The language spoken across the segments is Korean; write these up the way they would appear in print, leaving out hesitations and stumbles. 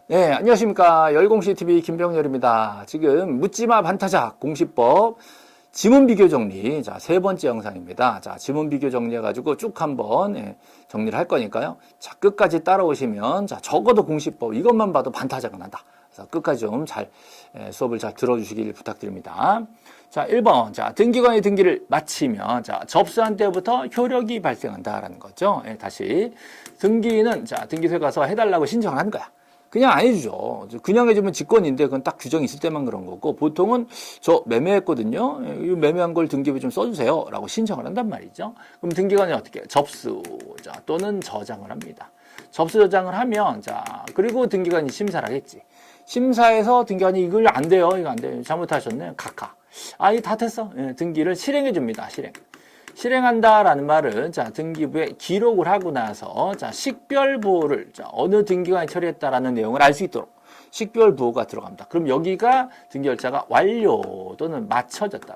네, 안녕하십니까. 열공시TV 김병렬입니다. 지금 묻지마 반타작 공시법 지문 비교 정리. 자, 세 번째 영상입니다. 자, 지문 비교 정리해가지고 쭉 한번 정리를 할 거니까요. 자, 끝까지 따라오시면, 자, 적어도 공시법 이것만 봐도 반타작은 한다. 그래서 끝까지 좀 수업을 잘 들어주시길 부탁드립니다. 자, 1번. 자, 등기관의 등기를 마치면, 자, 접수한 때부터 효력이 발생한다라는 거죠. 다시. 등기는, 자, 등기소에 가서 해달라고 신청을 하는 거야. 그냥 안 해주죠. 그냥 해주면 직권인데 그건 딱 규정이 있을 때만 그런 거고, 보통은 저 매매했거든요. 이 매매한 걸 등기부에 좀 써주세요. 라고 신청을 한단 말이죠. 그럼 등기관이 어떻게 해요? 접수, 자, 또는 저장을 합니다. 접수 저장을 하면, 자, 그리고 등기관이 심사를 하겠지. 심사에서 등기관이 이걸 안 돼요. 이거 안 돼요. 잘못하셨네. 각하. 아, 이거 다 됐어. 등기를 실행해 줍니다. 실행한다라는 말은, 자, 등기부에 기록을 하고 나서, 자, 식별부호를, 자, 어느 등기관이 처리했다라는 내용을 알 수 있도록 식별부호가 들어갑니다. 그럼 여기가 등기 절차가 완료 또는 마쳐졌다.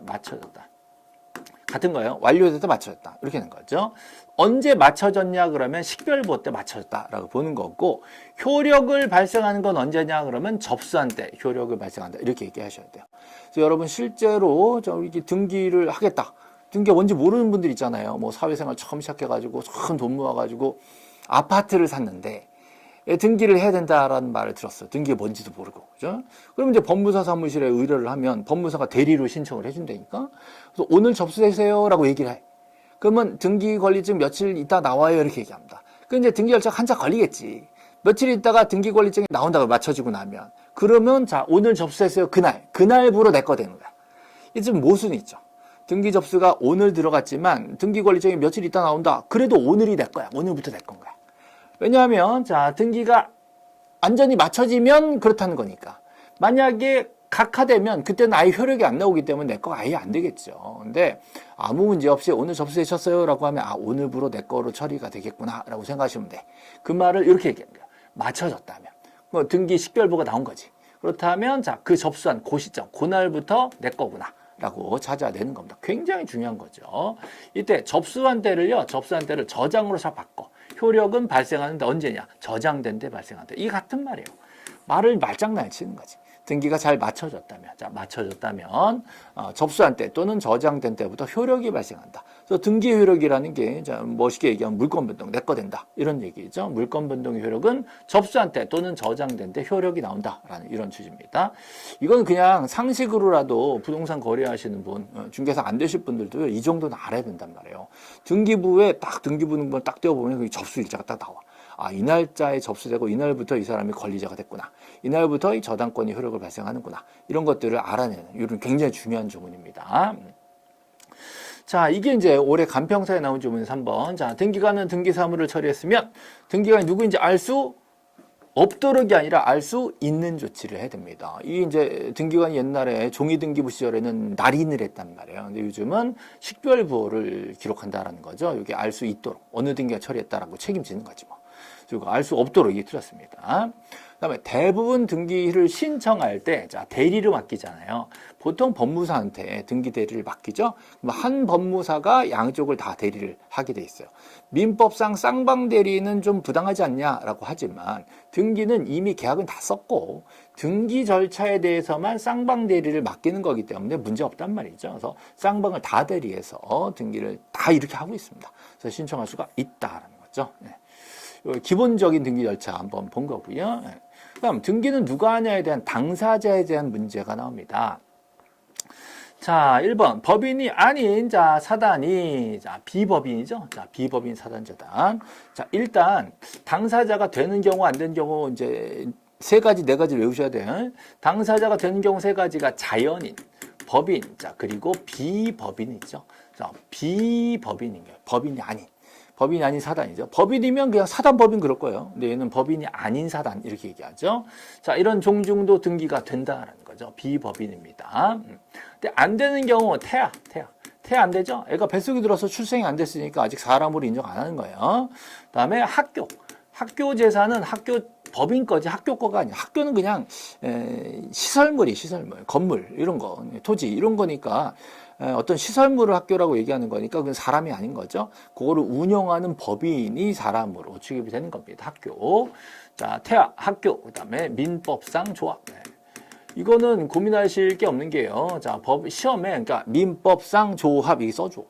같은 거예요. 완료됐다, 마쳐졌다. 이렇게 되는 거죠. 언제 마쳐졌냐 그러면 식별부호 때 마쳐졌다라고 보는 거고, 효력을 발생하는 건 언제냐 그러면 접수한 때 효력을 발생한다. 이렇게 얘기하셔야 돼요. 그래서 여러분 실제로 이렇게 등기를 하겠다. 등기가 뭔지 모르는 분들 있잖아요. 뭐 사회생활 처음 시작해가지고 큰 돈 모아가지고 아파트를 샀는데 등기를 해야 된다라는 말을 들었어요. 등기가 뭔지도 모르고, 그죠? 그럼 이제 법무사 사무실에 의뢰를 하면 법무사가 대리로 신청을 해준다니까. 그래서 오늘 접수되세요라고 얘기를 해. 그러면 등기 권리증 며칠 있다 나와요 이렇게 얘기합니다. 그 이제 등기 절차 한참 걸리겠지. 며칠 있다가 등기 권리증이 나온다고 맞춰지고 나면 그러면 자 오늘 접수했어요 그날부로 내 거 되는 거야. 이게 좀 모순이 있죠. 등기 접수가 오늘 들어갔지만 등기 권리증이 며칠 있다 나온다. 그래도 오늘이 내 거야. 오늘부터 내 건 거야. 왜냐하면 자 등기가 완전히 맞춰지면 그렇다는 거니까. 만약에 각하되면 그때는 아예 효력이 안 나오기 때문에 내 거 아예 안 되겠죠. 근데 아무 문제 없이 오늘 접수되셨어요 라고 하면 아 오늘부로 내 거로 처리가 되겠구나 라고 생각하시면 돼. 그 말을 이렇게 얘기하는 거야. 맞춰졌다면. 뭐 등기 식별부가 나온 거지. 그렇다면 자 그 접수한 그 시점, 그날부터 내 거구나. 라고 찾아내는 겁니다. 굉장히 중요한 거죠. 이때 접수한 때를 저장으로 잘 바꿔. 효력은 발생하는데 언제냐? 저장된 때 발생한다. 이 같은 말이에요. 말을 말장난을 치는 거지. 등기가 잘 맞춰졌다면, 자, 맞춰졌다면, 접수한 때 또는 저장된 때부터 효력이 발생한다. 그래서 등기 효력이라는 게, 자, 멋있게 얘기하면 물권 변동, 내 거 된다. 이런 얘기죠. 물권 변동의 효력은 접수한 때 또는 저장된 때 효력이 나온다라는 이런 취지입니다. 이건 그냥 상식으로라도 부동산 거래하시는 분, 중개사 안 되실 분들도 이 정도는 알아야 된단 말이에요. 등기부에 딱 등기부 등본을 딱 떼어보면 그 접수 일자가 딱 나와. 아, 이 날짜에 접수되고 이날부터 이 사람이 권리자가 됐구나. 이날부터 이 저당권이 효력을 발생하는구나. 이런 것들을 알아내는 이런 굉장히 중요한 조문입니다. 자, 이게 이제 올해 간평사에 나온 조문 3번. 자, 등기관은 등기사무를 처리했으면 등기관이 누구인지 알 수 없도록이 아니라 알 수 있는 조치를 해야 됩니다. 이게 이제 등기관이 옛날에 종이등기부 시절에는 날인을 했단 말이에요. 근데 요즘은 식별부호를 기록한다라는 거죠. 이게 알 수 있도록 어느 등기가 처리했다라고 책임지는 거지 뭐. 그리고 알 수 없도록 이게 틀렸습니다. 그다음에 대부분 등기를 신청할 때, 자, 대리를 맡기잖아요. 보통 법무사한테 등기 대리를 맡기죠. 그럼 한 법무사가 양쪽을 다 대리를 하게 돼 있어요. 민법상 쌍방 대리는 좀 부당하지 않냐라고 하지만 등기는 이미 계약은 다 썼고 등기 절차에 대해서만 쌍방 대리를 맡기는 거기 때문에 문제 없단 말이죠. 그래서 쌍방을 다 대리해서 등기를 다 이렇게 하고 있습니다. 그래서 신청할 수가 있다라는 거죠. 네. 기본적인 등기 절차 한번 본 거고요. 그다음 등기는 누가 하냐에 대한 당사자에 대한 문제가 나옵니다. 자, 1번 법인이 아닌 자 사단이 자 비법인이죠. 자 비법인 사단재단. 자 일단 당사자가 되는 경우 안 되는 경우 이제 세 가지 네 가지를 외우셔야 돼요. 당사자가 되는 경우 세 가지가 자연인, 법인, 자 그리고 비법인이죠. 자 비법인인 거예요. 법인이 아닌 사단이죠. 법인이면 그냥 사단법인 그럴 거예요. 근데 얘는 법인이 아닌 사단 이렇게 얘기하죠. 자, 이런 종중도 등기가 된다라는 거죠. 비법인입니다. 근데 안 되는 경우 태아 안 되죠. 애가 뱃속에 들어서 출생이 안 됐으니까 아직 사람으로 인정 안 하는 거예요. 그다음에 학교 재산은 학교 법인 거지 학교 거가 아니야. 학교는 그냥 시설물, 건물 이런 거, 토지 이런 거니까 어떤 시설물을 학교라고 얘기하는 거니까 그건 사람이 아닌 거죠. 그거를 운영하는 법인이 사람으로 취급이 되는 겁니다. 학교. 자, 태학, 학교. 그다음에 민법상 조합. 이거는 고민하실 게 없는 게요. 자, 시험에 그러니까 민법상 조합 이게 써줘.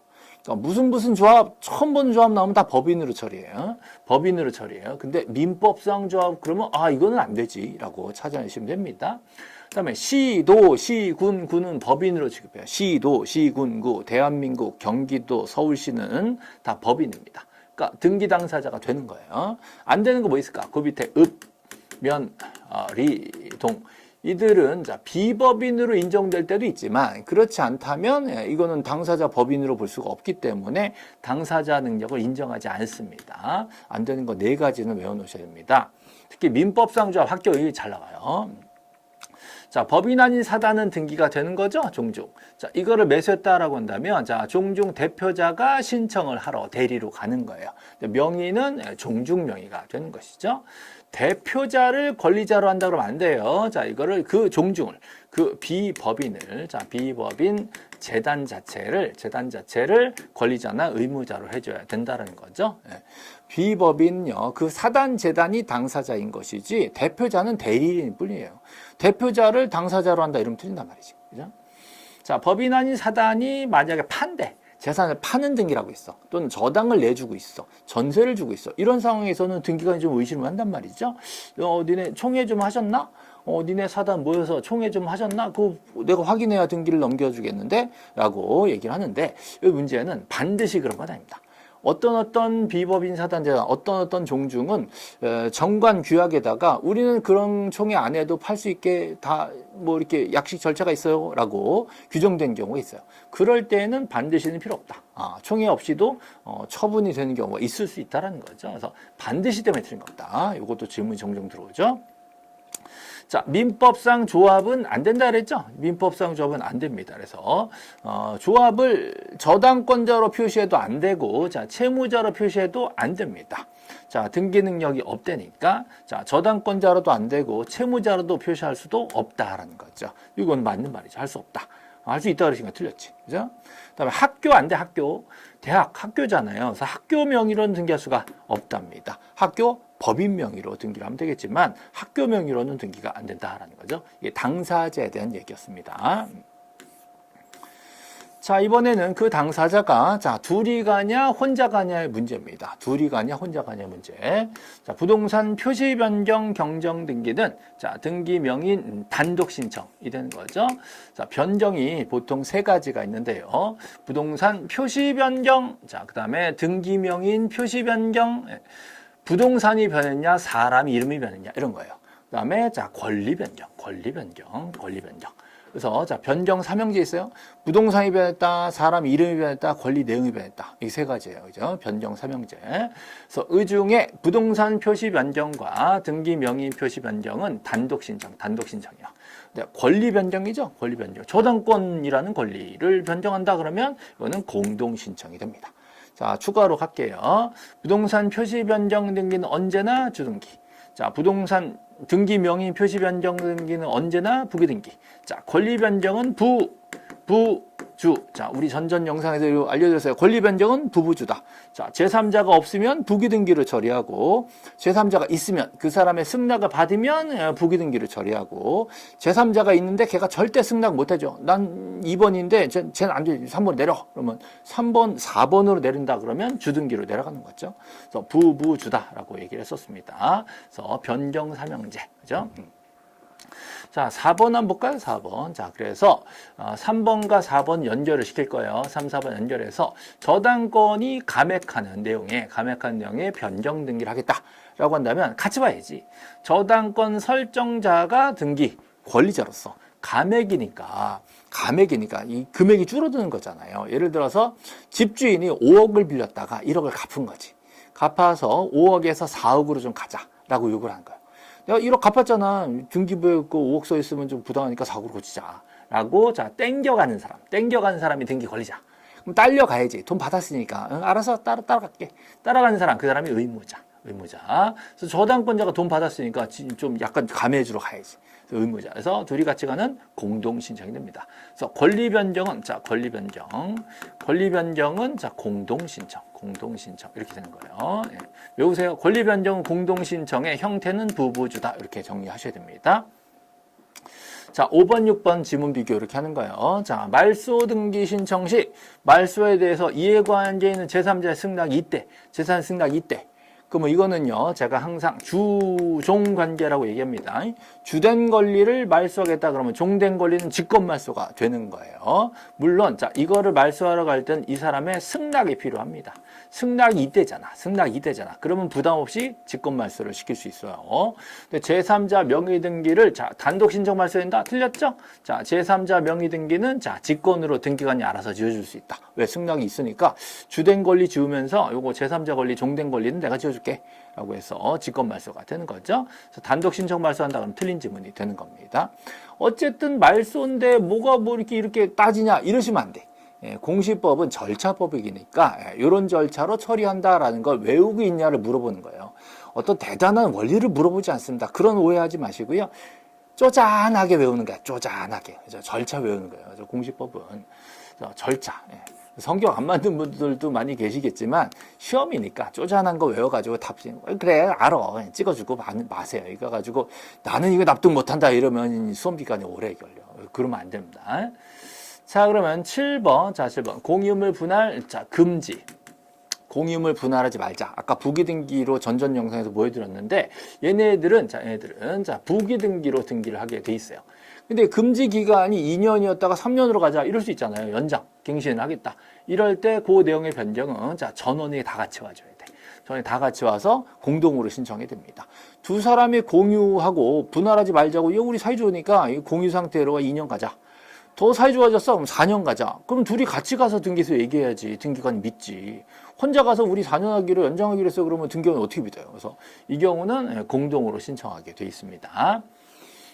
그러니까 무슨 조합 처음 보는 조합 나오면 다 법인으로 처리해요. 법인으로 처리해요. 근데 민법상 조합 그러면 이거는 안 되지라고 찾아내시면 됩니다. 그다음에 시도, 시군, 구는 법인으로 취급해요. 시도, 시군, 구, 대한민국, 경기도, 서울시는 다 법인입니다. 그러니까 등기 당사자가 되는 거예요. 안 되는 거 뭐 있을까? 그 밑에 읍, 면, 리, 동. 이들은 비법인으로 인정될 때도 있지만 그렇지 않다면 이거는 당사자 법인으로 볼 수가 없기 때문에 당사자 능력을 인정하지 않습니다. 안 되는 거 4가지는 외워놓으셔야 됩니다. 특히 민법상조합 학교 여기 잘 나와요. 자, 법인 아닌 사단은 등기가 되는 거죠, 종중. 자, 이거를 매수했다라고 한다면, 자, 종중 대표자가 신청을 하러 대리로 가는 거예요. 명의는 종중 명의가 되는 것이죠. 대표자를 권리자로 한다 그러면 안 돼요. 자, 이거를 그 종중을, 그 비법인을, 자, 비법인 재단 자체를 권리자나 의무자로 해줘야 된다는 거죠. 비법인요, 그 사단 재단이 당사자인 것이지 대표자는 대리인일 뿐이에요. 대표자를 당사자로 한다 이러면 틀린단 말이지. 그죠? 자, 법인 아닌 사단이 만약에 판대, 재산을 파는 등기라고 있어. 또는 저당을 내주고 있어. 전세를 주고 있어. 이런 상황에서는 등기가 좀 의심을 한단 말이죠. 니네 총회 좀 하셨나? 니네 사단 모여서 총회 좀 하셨나? 그거 내가 확인해야 등기를 넘겨주겠는데? 라고 얘기를 하는데, 이 문제는 반드시 그런 건 아닙니다. 어떤 비법인 사단제단, 어떤 종중은 정관 규약에다가 우리는 그런 총회 안 해도 팔 수 있게 다 뭐 이렇게 약식 절차가 있어요 라고 규정된 경우가 있어요. 그럴 때는 반드시는 필요 없다. 총회 없이도 처분이 되는 경우가 있을 수 있다는 거죠. 그래서 반드시 때문에 틀린 겁니다. 이것도 질문이 종종 들어오죠. 자, 민법상 조합은 안 된다 그랬죠? 민법상 조합은 안 됩니다. 그래서 조합을 저당권자로 표시해도 안 되고, 자, 채무자로 표시해도 안 됩니다. 자, 등기 능력이 없다니까, 자, 저당권자로도 안 되고 채무자로도 표시할 수도 없다라는 거죠. 이건 맞는 말이죠. 할 수 없다. 할 수 있다 그러시니까 틀렸지. 그죠? 그다음에 학교 안 돼, 학교. 대학, 학교잖아요. 그래서 학교 명의로는 등기할 수가 없답니다. 학교 법인 명의로 등기를 하면 되겠지만 학교 명의로는 등기가 안 된다라는 거죠. 이게 당사자에 대한 얘기였습니다. 자, 이번에는 그 당사자가 둘이 가냐 혼자 가냐의 문제입니다. 둘이 가냐 혼자 가냐의 문제. 자, 부동산 표시 변경 경정 등기는 등기 명인 단독 신청이 되는 거죠. 자, 변경이 보통 3가지가 있는데요. 부동산 표시 변경, 그다음에 등기 명인 표시 변경, 부동산이 변했냐, 사람 이름이 변했냐 이런 거예요. 그다음에 권리 변경. 그래서 변경 3형제 있어요. 부동산이 변했다, 사람 이름이 변했다, 권리 내용이 변했다. 이 3가지예요. 그죠? 변경 3형제. 그래서 이 중에 부동산 표시 변경과 등기 명의 표시 변경은 단독 신청이요. 권리 변경이죠. 권리 변경. 저당권이라는 권리를 변경한다 그러면 이거는 공동 신청이 됩니다. 자, 추가로 갈게요. 부동산 표시 변경 등기는 언제나 주등기. 자, 부동산 등기 명의 표시 변경 등기는 언제나 부기 등기. 자, 권리 변경은 부주. 자, 우리 전전 영상에서 알려드렸어요. 권리 변경은 부부주다. 자, 제3자가 없으면 부기 등기를 처리하고, 제3자가 있으면 그 사람의 승낙을 받으면 부기 등기를 처리하고, 제3자가 있는데 걔가 절대 승낙 못 해줘. 난 2번인데 쟤는 안 돼. 3번 내려. 그러면 3번, 4번으로 내린다 그러면 주등기로 내려가는 거죠. 그래서 부부주다라고 얘기를 했었습니다. 그래서 변경 3형제. 그죠? 자, 4번 한번 볼까요? 4번. 자, 그래서 3번과 4번 연결을 시킬 거예요. 3, 4번 연결해서 저당권이 감액하는 내용에 변경 등기를 하겠다라고 한다면 같이 봐야지. 저당권 설정자가 등기 권리자로서 감액이니까 이 금액이 줄어드는 거잖아요. 예를 들어서 집주인이 5억을 빌렸다가 1억을 갚은 거지. 갚아서 5억에서 4억으로 좀 가자라고 요구를 한 거예요. 내가 1억 갚았잖아. 등기부에 그 5억 써 있으면 좀 부당하니까 4억으로 고치자. 라고, 땡겨가는 사람이 등기 권리자. 그럼 딸려가야지. 돈 받았으니까. 응, 알아서 따라갈게. 따라가는 사람, 그 사람이 의무자. 의무자. 그래서 저당권자가 돈 받았으니까 좀 약간 감해주러 가야지. 그래서 의무자. 그래서 둘이 같이 가는 공동 신청이 됩니다. 그래서 권리 변경은 권리 변경은 공동 신청 이렇게 되는 거예요. 예. 외우세요. 권리 변경은 공동 신청의 형태는 부부주다 이렇게 정리하셔야 됩니다. 자, 5번, 6번 지문 비교 이렇게 하는 거예요. 자, 말소 등기 신청 시 말소에 대해서 이해관계에 있는 제3자의 승낙이 이때, 재산 승낙이 이때. 그러면 이거는요, 제가 항상 주종 관계라고 얘기합니다. 주된 권리를 말소하겠다 그러면 종된 권리는 직권 말소가 되는 거예요. 물론, 자, 이거를 말소하러 갈 땐 이 사람의 승낙이 필요합니다. 승낙이 이때잖아. 그러면 부담 없이 직권 말소를 시킬 수 있어요. 근데 제3자 명의 등기를 자, 단독 신청 말소한다. 틀렸죠? 자, 제3자 명의 등기는 자, 직권으로 등기관이 알아서 지어줄 수 있다. 왜? 승낙이 있으니까 주된 권리 지우면서 요거 제3자 권리, 종된 권리는 내가 지어줄게. 라고 해서 직권 말소가 되는 거죠. 그래서 단독 신청 말소한다 그러면 틀린 지문이 되는 겁니다. 어쨌든 말소인데 뭐가 뭐 이렇게 따지냐 이러시면 안 돼. 예, 공시법은 절차법이니까 이런 절차로 처리한다라는 걸 외우고 있냐를 물어보는 거예요. 어떤 대단한 원리를 물어보지 않습니다. 그런 오해하지 마시고요. 쪼잔하게 외우는 거야. 쪼잔하게. 그래서 절차 외우는 거예요. 그래서 공시법은 절차. 예. 성경 안 만든 분들도 많이 계시겠지만 시험이니까 쪼잔한 거 외워가지고 답 그래 알아 찍어주고 마세요. 이거 가지고 나는 이거 납득 못한다 이러면 수험 기간이 오래 걸려. 그러면 안 됩니다. 자, 그러면 7번. 자, 7번. 공유물 분할, 자, 금지. 공유물 분할하지 말자. 아까 부기등기로 전전 영상에서 보여드렸는데, 얘네들은 부기등기로 등기를 하게 돼 있어요. 근데 금지 기간이 2년이었다가 3년으로 가자. 이럴 수 있잖아요. 연장, 갱신을 하겠다. 이럴 때 그 내용의 변경은, 자, 전원이 다 같이 와줘야 돼. 전원이 다 같이 와서 공동으로 신청이 됩니다. 두 사람이 공유하고 분할하지 말자고, 이거 우리 사이 좋으니까 공유 상태로 2년 가자. 더 사이 좋아졌어? 그럼 4년 가자. 그럼 둘이 같이 가서 등기소 얘기해야지. 등기관이 믿지. 혼자 가서 우리 4년 하기로 연장하기로 했어. 그러면 등기관이 어떻게 믿어요? 그래서 이 경우는 공동으로 신청하게 돼 있습니다.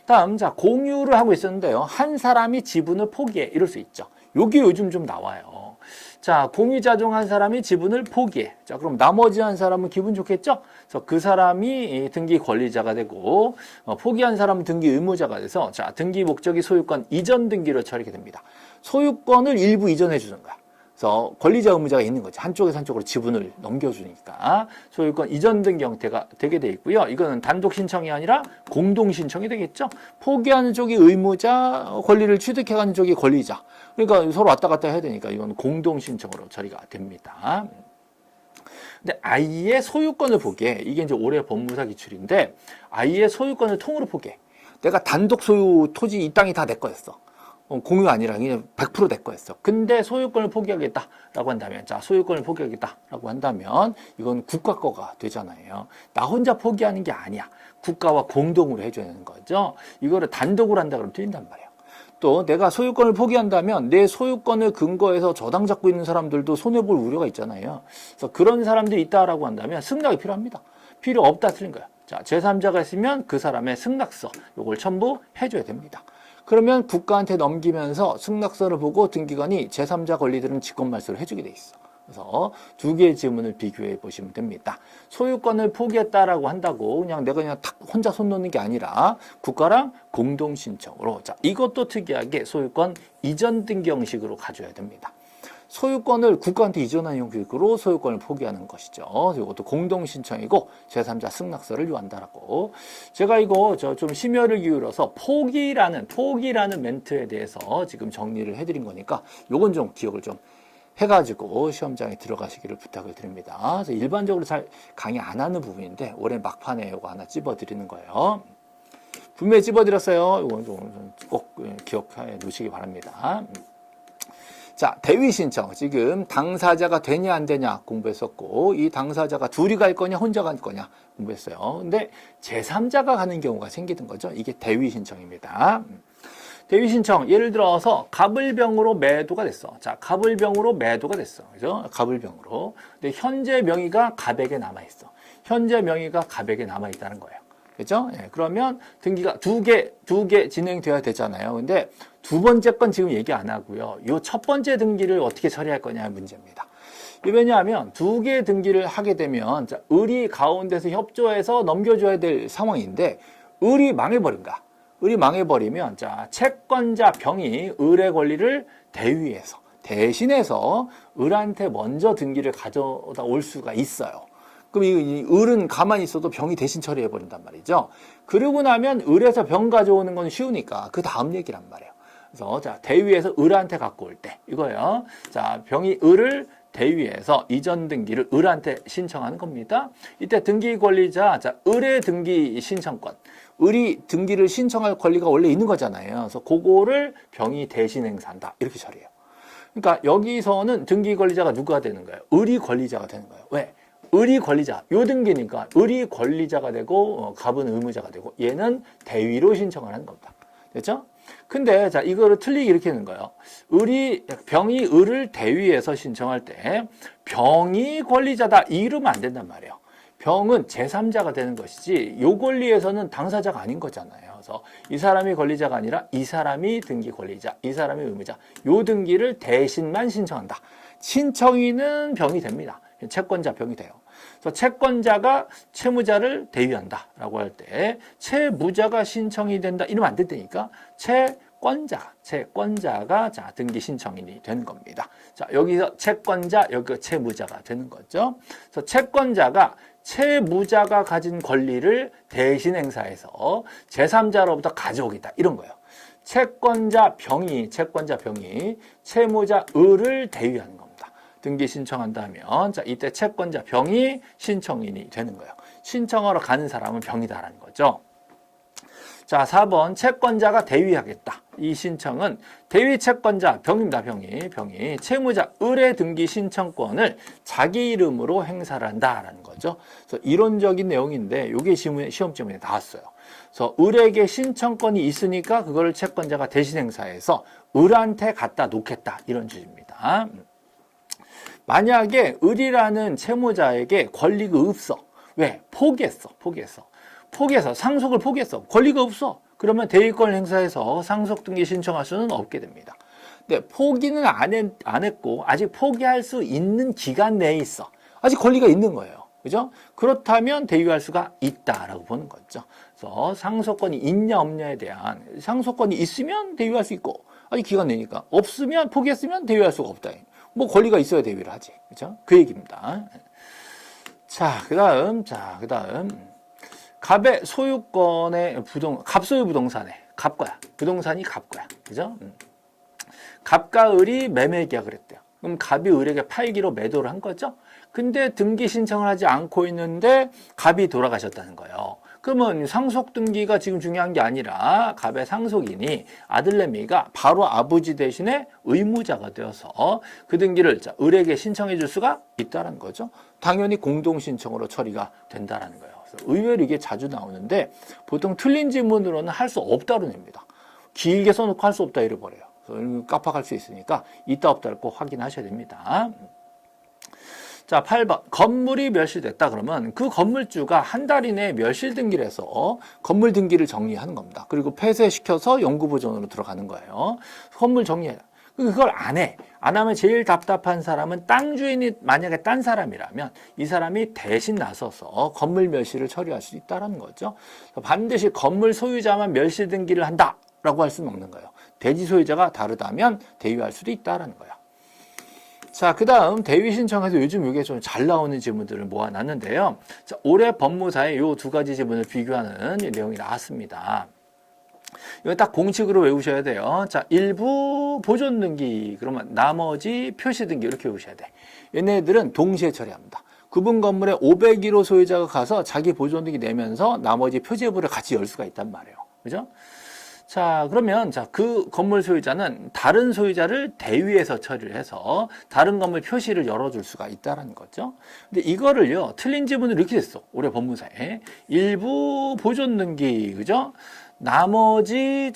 다음, 자, 공유를 하고 있었는데요. 한 사람이 지분을 포기해. 이럴 수 있죠. 요게 요즘 좀 나와요. 자, 공유자 중 한 사람이 지분을 포기해. 자, 그럼 나머지 한 사람은 기분 좋겠죠? 그래서 그 사람이 등기 권리자가 되고, 포기한 사람은 등기 의무자가 돼서, 자, 등기 목적이 소유권 이전 등기로 처리가 됩니다. 소유권을 일부 이전해 주는 거야. 그래서 권리자 의무자가 있는 거지. 한쪽에서 한쪽으로 지분을 넘겨주니까 소유권 이전 등기 형태가 되게 돼 있고요. 이거는 단독 신청이 아니라 공동 신청이 되겠죠. 포기하는 쪽이 의무자, 권리를 취득해가는 쪽이 권리자. 그러니까 서로 왔다 갔다 해야 되니까 이건 공동 신청으로 처리가 됩니다. 근데 아이의 소유권을 포기해. 이게 이제 올해 법무사 기출인데 아이의 소유권을 통으로 포기해. 내가 단독 소유 토지 이 땅이 다 내 거였어. 공유 아니라 그냥 100% 내 거였어. 근데 소유권을 포기하겠다라고 한다면, 자, 소유권을 포기하겠다라고 한다면 이건 국가 거가 되잖아요. 나 혼자 포기하는 게 아니야. 국가와 공동으로 해줘야 되는 거죠. 이거를 단독으로 한다 그러면 틀린단 말이에요. 또 내가 소유권을 포기한다면 내 소유권을 근거해서 저당 잡고 있는 사람들도 손해볼 우려가 있잖아요. 그래서 그런 사람들이 있다라고 한다면 승낙이 필요합니다. 필요 없다 틀린 거야. 자, 제3자가 있으면 그 사람의 승낙서 요걸 첨부해줘야 됩니다. 그러면 국가한테 넘기면서 승낙서를 보고 등기관이 제3자 권리들은 직권 말소를 해주게 돼 있어. 그래서 두 개의 지문을 비교해 보시면 됩니다. 소유권을 포기했다라고 한다고 내가 그냥 탁 혼자 손 놓는 게 아니라 국가랑 공동 신청으로. 자, 이것도 특이하게 소유권 이전 등기 형식으로 가져야 됩니다. 소유권을 국가한테 이전하는 형식으로 소유권을 포기하는 것이죠. 이것도 공동 신청이고 제3자 승낙서를 요한다라고. 제가 이거 좀 심혈을 기울여서 포기라는 멘트에 대해서 지금 정리를 해드린 거니까 요건 좀 기억을 좀 해가지고 시험장에 들어가시기를 부탁을 드립니다. 그래서 일반적으로 잘 강의 안 하는 부분인데 올해 막판에 이거 하나 찝어드리는 거예요. 분명히 찝어드렸어요. 이건 좀 꼭 기억해 놓으시기 바랍니다. 자, 대위 신청. 지금 당사자가 되냐 안 되냐 공부했었고 이 당사자가 둘이 갈 거냐 혼자 갈 거냐 공부했어요. 근데 제3자가 가는 경우가 생기는 거죠. 이게 대위 신청입니다. 대위 신청. 예를 들어서 갑을병으로 매도가 됐어. 자, 갑을병으로 매도가 됐어. 그죠? 갑을병으로. 근데 현재 명의가 갑에게 남아 있어. 현재 명의가 갑에게 남아 있다는 거예요. 그죠? 예, 그러면 등기가 두 개 진행돼야 되잖아요. 근데 두 번째 건 지금 얘기 안 하고요. 요 첫 번째 등기를 어떻게 처리할 거냐의 문제입니다. 왜냐하면 두 개의 등기를 하게 되면 자, 을이 가운데서 협조해서 넘겨줘야 될 상황인데 을이 망해버린다. 을이 망해버리면 자, 채권자 병이 을의 권리를 대위해서 대신해서 을한테 먼저 등기를 가져다 올 수가 있어요. 그럼 이 을은 가만히 있어도 병이 대신 처리해 버린단 말이죠. 그러고 나면 을에서 병 가져오는 건 쉬우니까 그 다음 얘기란 말이에요. 그래서 자, 대위에서 을한테 갖고 올 때 이거예요. 자, 병이 을을 대위에서 이전 등기를 을한테 신청하는 겁니다. 이때 등기 권리자, 자, 을의 등기 신청권. 을이 등기를 신청할 권리가 원래 있는 거잖아요. 그래서 그거를 병이 대신 행사한다. 이렇게 처리해요. 그러니까 여기서는 등기 권리자가 누가 되는 거예요? 을이 권리자가 되는 거예요. 왜? 을이 권리자, 요 등기니까 을이 권리자가 되고 갑은 의무자가 되고 얘는 대위로 신청을 하는 겁니다. 됐죠? 근데 자, 이거를 틀리게 이렇게 하는 거예요. 병이 을을 대위해서 신청할 때 병이 권리자다 이러면 안 된단 말이에요. 병은 제3자가 되는 것이지 요 권리에서는 당사자가 아닌 거잖아요. 그래서 이 사람이 권리자가 아니라 이 사람이 등기 권리자, 이 사람이 의무자. 요 등기를 대신만 신청한다. 신청인은 병이 됩니다. 채권자 병이 돼요. 그래서 채권자가 채무자를 대위한다라고 할 때 채무자가 신청이 된다 이러면 안 된다니까 채권자가 자, 등기 신청인이 되는 겁니다. 자, 여기서 채권자, 여기 채무자가 되는 거죠. 그래서 채권자가 채무자가 가진 권리를 대신 행사해서 제3자로부터 가져오겠다 이런 거예요. 채권자 병이 채무자 을을 대위하는 겁니다. 등기 신청한다면 자, 이때 채권자 병이 신청인이 되는 거예요. 신청하러 가는 사람은 병이다라는 거죠. 자, 4번 채권자가 대위하겠다. 이 신청은 대위 채권자 병입니다. 병이 채무자 을의 등기 신청권을 자기 이름으로 행사를 한다라는 거죠. 그래서 이론적인 내용인데 이게 시험점에 나왔어요. 그래서 을에게 신청권이 있으니까 그거를 채권자가 대신 행사해서 을한테 갖다 놓겠다 이런 취지입니다. 만약에 을이라는 채무자에게 권리가 없어. 왜? 포기했어. 상속을 포기했어. 권리가 없어. 그러면 대위권 행사해서 상속 등기 신청할 수는 없게 됩니다. 근데 포기는 안 했고 아직 포기할 수 있는 기간 내에 있어. 아직 권리가 있는 거예요. 그죠? 그렇다면 대위할 수가 있다라고 보는 거죠. 그래서 상속권이 있냐 없냐에 대한 상속권이 있으면 대위할 수 있고 아직 기간 내니까 없으면 포기했으면 대위할 수가 없다. 뭐 권리가 있어야 대위를 하지. 그죠? 그 얘기입니다. 자, 그다음 갑의 소유권의 갑소유 부동산에 갑과야. 부동산이 갑과야. 그죠? 갑과 을이 매매 계약을 했대요. 그럼 갑이 을에게 팔기로 매도를 한 거죠? 근데 등기 신청을 하지 않고 있는데 갑이 돌아가셨다는 거예요. 그러면 상속 등기가 지금 중요한 게 아니라 갑의 상속인이 아들내미가 바로 아버지 대신에 의무자가 되어서 그 등기를 을에게 신청해 줄 수가 있다는 거죠. 당연히 공동 신청으로 처리가 된다는 거예요. 그래서 의외로 이게 자주 나오는데 보통 틀린 지문으로는 할 수 없다로 냅니다. 길게 써놓고 할 수 없다 이래버려요. 그래서 깜빡할 수 있으니까 있다 없다를 꼭 확인하셔야 됩니다. 자, 8번. 건물이 멸실됐다 그러면 그 건물주가 한 달 이내에 멸실 등기를 해서 건물 등기를 정리하는 겁니다. 그리고 폐쇄시켜서 영구보존으로 들어가는 거예요. 건물 정리해라. 그걸 안 해. 안 하면 제일 답답한 사람은 땅 주인이 만약에 딴 사람이라면 이 사람이 대신 나서서 건물 멸실을 처리할 수 있다는 거죠. 반드시 건물 소유자만 멸실 등기를 한다라고 할 수는 없는 거예요. 대지 소유자가 다르다면 대위할 수도 있다는 거예요. 자, 그 다음 대위 신청에서 요즘 이게 좀 잘 나오는 지문들을 모아놨는데요. 자, 올해 법무사에 이 두 가지 지문을 비교하는 내용이 나왔습니다. 이거 딱 공식으로 외우셔야 돼요. 자, 일부 보존 등기, 그러면 나머지 표시 등기 이렇게 외우셔야 돼. 얘네들은 동시에 처리합니다. 구분 건물에 501호 소유자가 가서 자기 보존 등기 내면서 나머지 표제부를 같이 열 수가 있단 말이에요. 그죠? 자, 그러면 그 건물 소유자는 다른 소유자를 대위해서 처리를 해서 다른 건물 표시를 열어줄 수가 있다는 거죠. 근데 이거를요, 틀린 지문을 이렇게 됐어. 올해 법무사에. 일부 보존 등기, 그죠? 나머지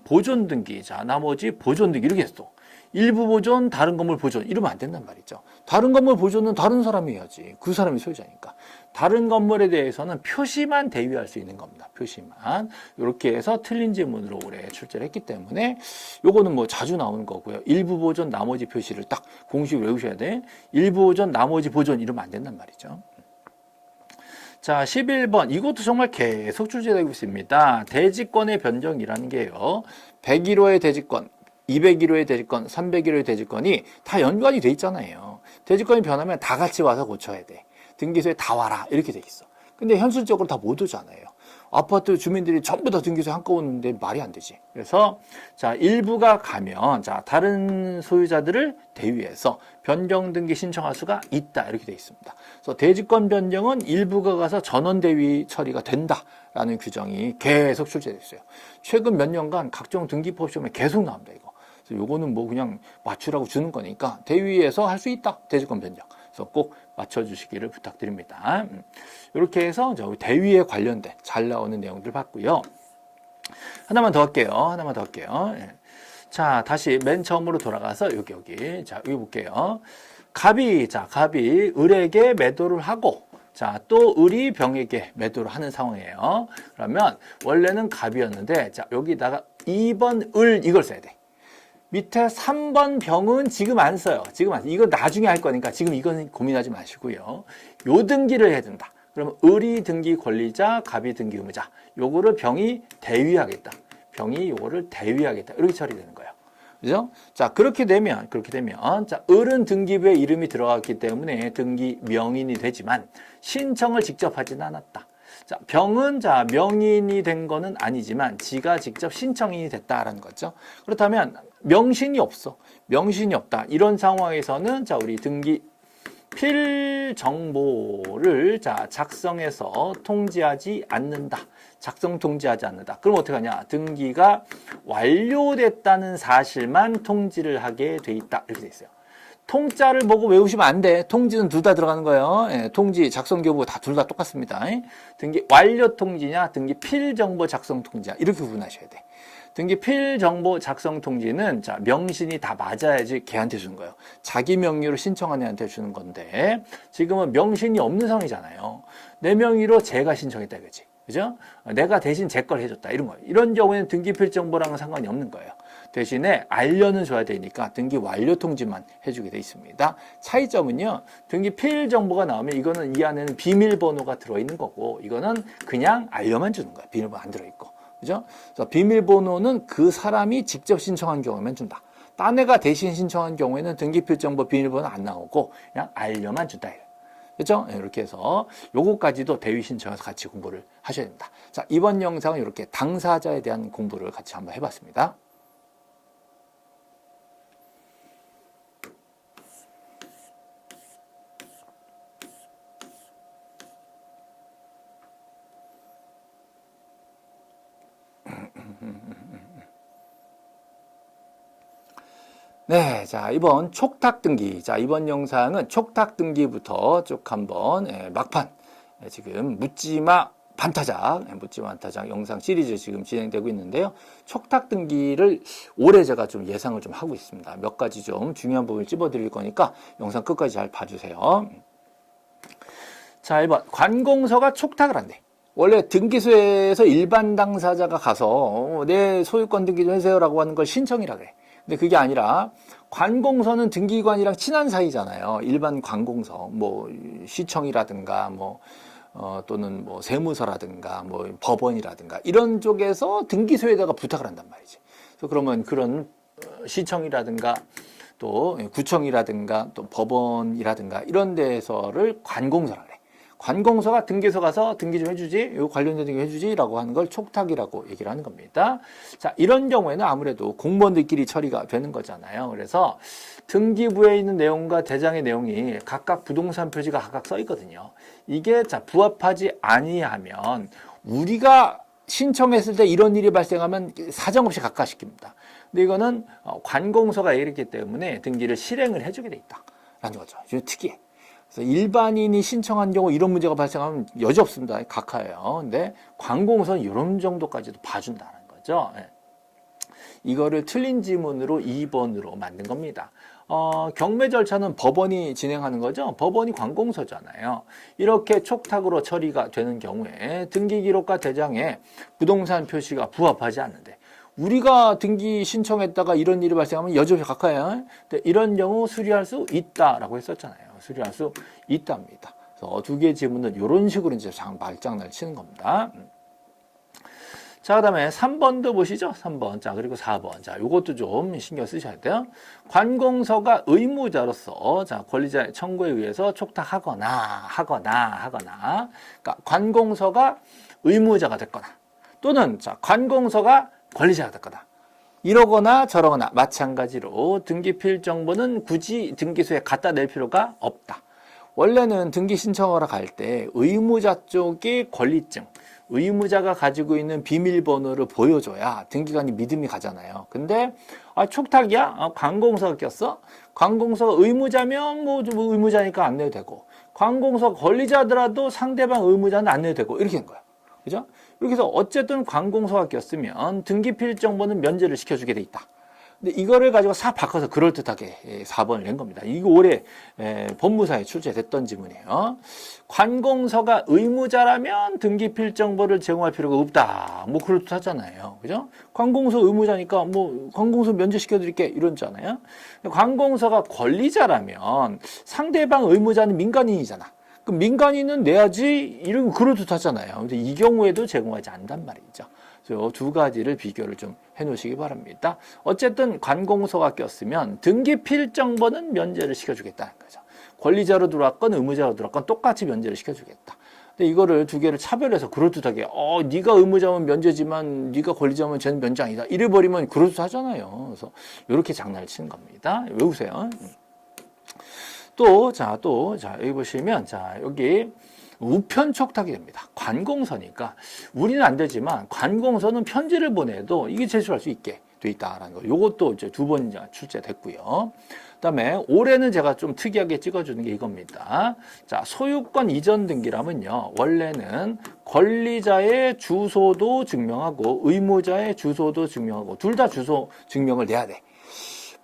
보존 등기, 나머지 보존 등기 이렇게 했어. 일부 보존, 다른 건물 보존 이러면 안 된단 말이죠. 다른 건물 보존은 다른 사람이 해야지. 그 사람이 소유자니까. 다른 건물에 대해서는 표시만 대위할 수 있는 겁니다. 표시만. 이렇게 해서 틀린 지문으로 올해 출제를 했기 때문에 요거는 뭐 자주 나오는 거고요. 일부 보존, 나머지 표시를 딱 공식 외우셔야 돼. 일부 보존, 나머지 보존 이러면 안 된단 말이죠. 자, 11번. 이것도 정말 계속 출제되고 있습니다. 대지권의 변경이라는 게요. 101호의 대지권, 201호의 대지권, 301호의 대지권이 다 연관이 돼 있잖아요. 대지권이 변하면 다 같이 와서 고쳐야 돼. 등기소에 다 와라. 이렇게 돼 있어. 근데 현실적으로 다 못 오잖아요. 아파트 주민들이 전부 다 등기소에 한꺼번에 오는데 말이 안 되지. 그래서 자, 일부가 가면 자, 다른 소유자들을 대위해서 변경 등기 신청할 수가 있다. 이렇게 돼 있습니다. 그래서 대지권 변경은 일부가 가서 전원 대위 처리가 된다라는 규정이 계속 출제됐어요. 최근 몇 년간 각종 등기법 시험에 계속 나옵니다, 이거. 그래서 요거는 뭐 그냥 맞추라고 주는 거니까 대위에서 할 수 있다. 대지권 변경. 그래서 꼭 맞춰주시기를 부탁드립니다. 이렇게 해서 대위에 관련된 잘 나오는 내용들 봤고요. 하나만 더 할게요. 예. 자, 다시 맨 처음으로 돌아가서 여기. 자, 여기 볼게요. 갑이 을에게 매도를 하고, 자, 또 을이 병에게 매도를 하는 상황이에요. 그러면 원래는 갑이었는데, 자, 여기다가 2번 을 이걸 써야 돼. 밑에 3번 병은 지금 안 써요. 이거 나중에 할 거니까 지금 이거는 고민하지 마시고요. 요 등기를 해야 된다. 그러면 을이 등기 권리자, 갑이 등기 의무자. 요거를 병이 대위하겠다. 병이 요거를 대위하겠다. 이렇게 처리되는 거예요. 그죠? 자, 그렇게 되면, 자, 을은 등기부에 이름이 들어갔기 때문에 등기 명인이 되지만 신청을 직접 하진 않았다. 자, 병은 명인이 된 거는 아니지만 지가 직접 신청인이 됐다라는 거죠. 그렇다면 명신이 없다. 이런 상황에서는 자, 우리 등기 필 정보를 작성해서 통지하지 않는다. 작성 통지하지 않는다. 그럼 어떻게 하냐? 등기가 완료됐다는 사실만 통지를 하게 돼 있다. 이렇게 돼 있어요. 통자를 보고 외우시면 안 돼. 통지는 둘 다 들어가는 거예요. 예, 통지, 작성 교부 다 둘 다 똑같습니다. 등기 완료 통지냐, 등기 필 정보 작성 통지냐 이렇게 구분하셔야 돼. 등기 필 정보 작성 통지는 자, 명신이 다 맞아야지 걔한테 주는 거예요. 자기 명의로 신청한 애한테 주는 건데 지금은 명신이 없는 상황이잖아요. 내 명의로 제가 신청했다 이거지. 그죠? 내가 대신 제 걸 해줬다 이런 거예요. 이런 경우에는 등기 필 정보랑은 상관이 없는 거예요. 대신에 알려는 줘야 되니까 등기 완료 통지만 해주게 돼 있습니다. 차이점은요. 등기 필 정보가 나오면 이거는 이 안에는 비밀번호가 들어있는 거고 이거는 그냥 알려만 주는 거예요. 비밀번호 안 들어있고. 그죠? 그래서 비밀번호는 그 사람이 직접 신청한 경우에만 준다. 딴 애가 대신 신청한 경우에는 등기 필 정보 비밀번호 안 나오고 그냥 알려만 준다. 그렇죠? 이렇게 해서 요거까지도 대위 신청해서 같이 공부를 하셔야 됩니다. 자, 이번 영상은 이렇게 당사자에 대한 공부를 같이 한번 해봤습니다. 네, 자, 이번 촉탁 등기. 자, 이번 영상은 촉탁 등기부터 쭉 한번, 막판. 지금 묻지마 반타작, 영상 시리즈 지금 진행되고 있는데요. 촉탁 등기를 올해 제가 좀 예상을 좀 하고 있습니다. 몇 가지 좀 중요한 부분을 찝어드릴 거니까 영상 끝까지 잘 봐주세요. 자, 1번. 관공서가 촉탁을 한대. 원래 등기소에서 일반 당사자가 가서 내 소유권 등기 좀 해주세요라고 하는 걸 신청이라 그래. 근데 그게 아니라 관공서는 등기관이랑 친한 사이잖아요. 일반 관공서, 뭐 시청이라든가 또는 뭐 세무서라든가 뭐 법원이라든가 이런 쪽에서 등기소에다가 부탁을 한단 말이지. 그래서 그러면 그런 시청이라든가 또 구청이라든가 또 법원이라든가 이런 데서를 관공서라 그래. 관공서가 등기소 가서 등기 좀 해주지, 요 관련된 등기 해주지라고 하는 걸 촉탁이라고 얘기를 하는 겁니다. 자, 이런 경우에는 아무래도 공무원들끼리 처리가 되는 거잖아요. 그래서 등기부에 있는 내용과 대장의 내용이 각각 부동산 표지가 각각 써 있거든요. 이게 자, 부합하지 아니하면 우리가 신청했을 때 이런 일이 발생하면 사정없이 각하시킵니다. 근데 이거는 관공서가 이랬기 때문에 등기를 실행을 해주게 돼 있다라는 거죠. 좀 특이해. 그래서 일반인이 신청한 경우 이런 문제가 발생하면 여지없습니다. 각하예요. 근데 관공서는 이런 정도까지도 봐준다는 거죠. 이거를 틀린 지문으로 2번으로 만든 겁니다. 경매 절차는 법원이 진행하는 거죠. 법원이 관공서잖아요. 이렇게 촉탁으로 처리가 되는 경우에 등기기록과 대장에 부동산 표시가 부합하지 않는데 우리가 등기 신청했다가 이런 일이 발생하면 여지없이 갚아야 돼. 이런 경우 수리할 수 있다라고 했었잖아요. 수리할 수 있답니다. 그래서 두 개의 지문은 이런 식으로 이제 말장난을 치는 겁니다. 자, 그 다음에 3번도 보시죠. 3번. 자, 그리고 4번. 자, 요것도 좀 신경 쓰셔야 돼요. 관공서가 의무자로서, 자, 권리자의 청구에 의해서 촉탁하거나, 그러니까 관공서가 의무자가 됐거나, 또는, 자, 관공서가 권리자가 됐거나, 이러거나 저러거나, 마찬가지로 등기필정보는 굳이 등기소에 갖다 낼 필요가 없다. 원래는 등기 신청하러 갈 때 의무자 쪽의 권리증, 의무자가 가지고 있는 비밀번호를 보여줘야 등기관이 믿음이 가잖아요. 근데 촉탁이야? 관공서가 꼈어? 관공서가 의무자면 뭐 의무자니까 안 내도 되고, 관공서 권리자더라도 상대방 의무자는 안 내도 되고, 이렇게 된 거야. 그죠? 이렇게 해서 어쨌든 관공서가 꼈으면 등기필정보는 면제를 시켜주게 돼 있다. 근데 이거를 가지고 싹 바꿔서 그럴듯하게 4번을 낸 겁니다. 이거 올해 법무사에 출제됐던 지문이에요. 관공서가 의무자라면 등기필정보를 제공할 필요가 없다. 뭐 그럴듯하잖아요. 그죠? 관공서 의무자니까 뭐 관공서 면제시켜드릴게 이러잖아요. 관공서가 권리자라면 상대방 의무자는 민간인이잖아. 그럼 민간인은 내야지 이런 그럴듯하잖아요. 근데 이 경우에도 제공하지 않단 말이죠. 그래서 두 가지를 비교를 좀 해놓으시기 바랍니다. 어쨌든 관공서가 꼈으면 등기필정보는 면제를 시켜주겠다는 거죠. 권리자로 들어왔건 의무자로 들어왔건 똑같이 면제를 시켜주겠다. 근데 이거를 두 개를 차별해서 그럴듯하게 네가 의무자면 면제지만 네가 권리자면 쟤는 면제 아니다. 이래버리면 그럴듯하잖아요. 그래서 이렇게 장난을 치는 겁니다. 외우세요. 자, 여기 보시면, 자, 여기 우편 촉탁이 됩니다. 관공서니까 우리는 안 되지만 관공서는 편지를 보내도 이게 제출할 수 있게 돼 있다라는 거. 요것도 이제 두 번 출제됐고요. 그다음에 올해는 제가 좀 특이하게 찍어주는 게 이겁니다. 자, 소유권 이전 등기라면요, 원래는 권리자의 주소도 증명하고 의무자의 주소도 증명하고 둘 다 주소 증명을 내야 돼.